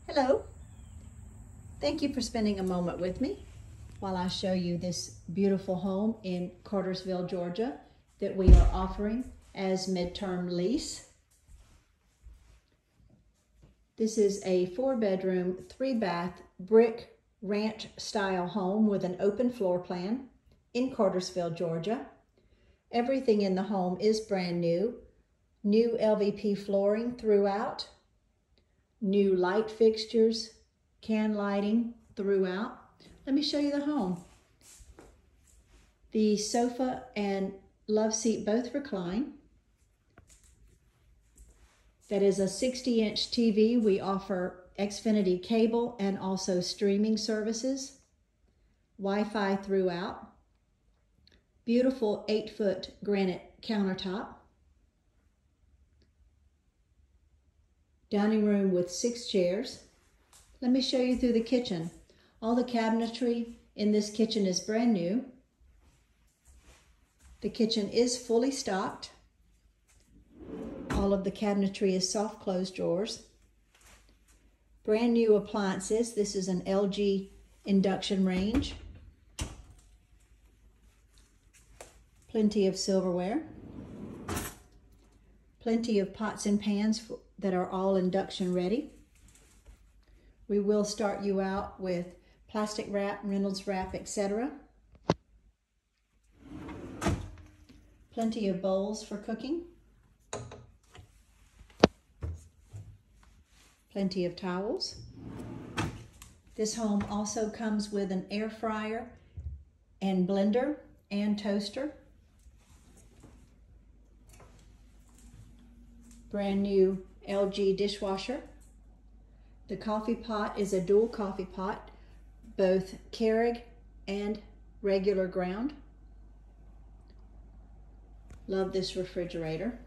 Hello. Thank you for spending a moment with me while I show you this beautiful home in Cartersville, Georgia that we are offering as midterm lease. This is a 4-bedroom, 3-bath brick ranch style home with an open floor plan in Cartersville, Georgia. Everything in the home is brand new. New LVP flooring throughout. New light fixtures, can lighting throughout. Let me show you the home. The sofa and Loveseat both recline. That is a 60-inch TV. We offer Xfinity cable and also streaming services. Wi-Fi throughout. Beautiful 8-foot granite countertop. Dining room with 6 chairs. Let me show you through the kitchen. All the cabinetry in this kitchen is brand new. The kitchen is fully stocked. All of the cabinetry is soft close drawers. Brand new appliances. This is an LG induction range. Plenty of silverware. Plenty of pots and pans that are all induction ready. We will start you out with plastic wrap, Reynolds wrap, etc. Plenty of bowls for cooking. Plenty of towels. This home also comes with an air fryer and blender and toaster. Brand new LG dishwasher. The coffee pot is a dual coffee pot, both Keurig and regular ground. Love this refrigerator.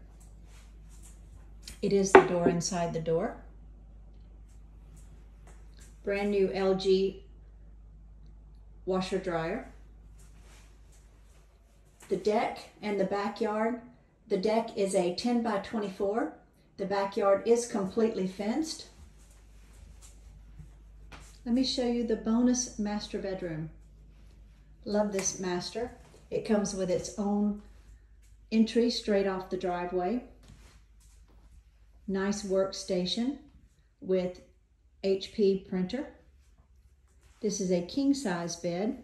It is the door inside the door. Brand new LG washer dryer. The deck and the backyard. The deck is a 10 by 24. The backyard is completely fenced. Let me show you the bonus master bedroom. Love this master. It comes with its own entry straight off the driveway. Nice workstation with HP printer. This is a king size bed.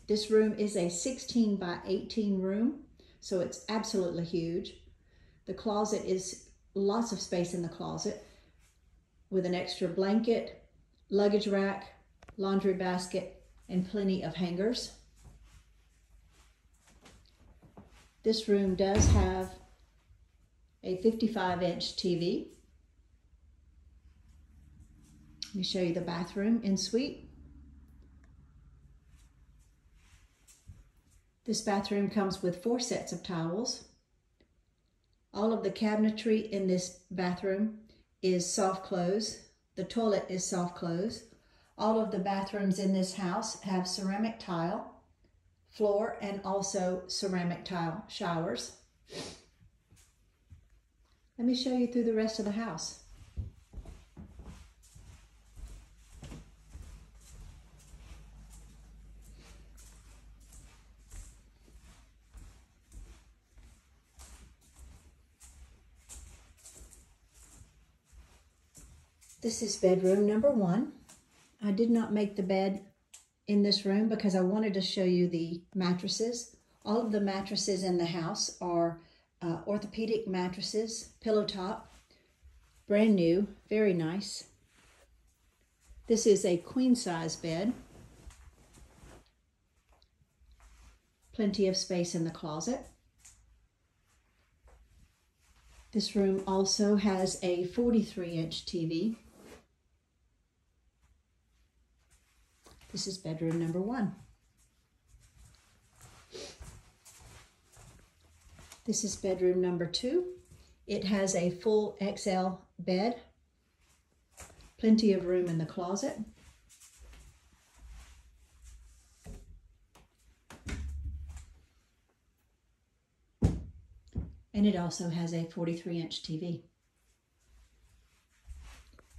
This room is a 16 by 18 room, so it's absolutely huge. The closet is lots of space in the closet with an extra blanket, luggage rack, laundry basket, and plenty of hangers. This room does have a 55-inch TV. Let me show you the bathroom en suite. This bathroom comes with 4 sets of towels. All of the cabinetry in this bathroom is soft close. The toilet is soft close. All of the bathrooms in this house have ceramic tile floor and also ceramic tile showers. Let me show you through the rest of the house. This is bedroom number 1. I did not make the bed in this room because I wanted to show you the mattresses. All of the mattresses in the house are orthopedic mattresses, pillow top, brand new, very nice. This is a queen size bed. Plenty of space in the closet. This room also has a 43-inch TV. This is bedroom number 1. This is bedroom number 2. It has a full XL bed, plenty of room in the closet. And it also has a 43-inch TV.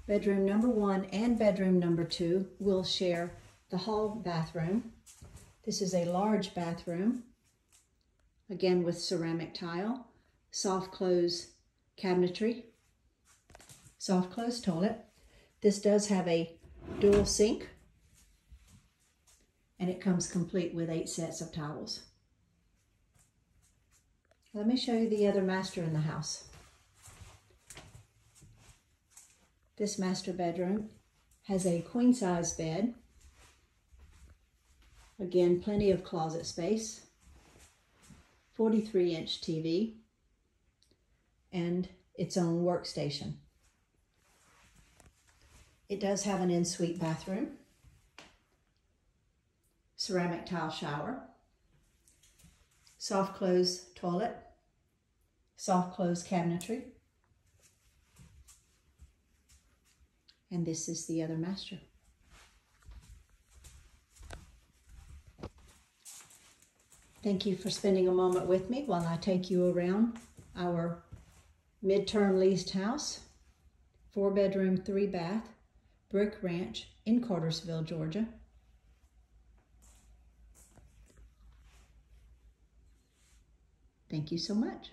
Bedroom number 1 and bedroom number 2 will share the hall bathroom. This is a large bathroom, again with ceramic tile, soft close cabinetry, soft close toilet. This does have a dual sink, and it comes complete with 8 sets of towels. Let me show you the other master in the house. This master bedroom has a queen size bed. Again, plenty of closet space, 43-inch TV, and its own workstation. It does have an ensuite bathroom, ceramic tile shower, soft close toilet, soft close cabinetry, and this is the other master. Thank you for spending a moment with me while I take you around our midterm leased house, 4-bedroom, 3-bath, brick ranch in Cartersville, Georgia. Thank you so much.